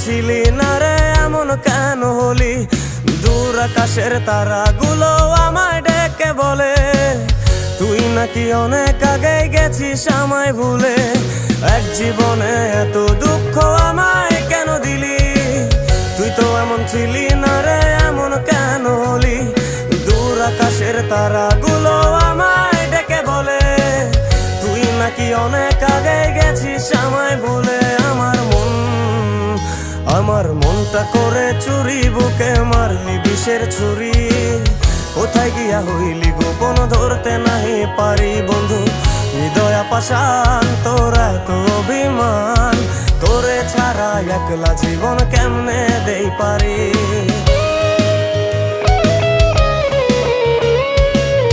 ছিলি না রে এমন কেন হলি? দূর আকাশের তারাগুলো আমায় ডেকে বলে তুই নাকি অনেক আগে গেছিস আমায় ভুলে। এক জীবনে এত দুঃখ আমায় কেন দিলি? তুই তো এমন ছিলি না রে এমন কেন হলি? দূর আকাশের তারাগুলো আমায় ডেকে বলে তুই নাকি অনেক আগে গেছিস আমায় ভুলে। আমার মনটা করে চুরি, বুকে মারলি বিষের ছুরি। কোথায় গিয়া হইলি গোপন ধরতে নাহি পারি বন্ধু। হৃদয় পাষাণ তোর এত অভিমান, তোরে ছাড়া একলা জীবন কেমনে দেই পারি।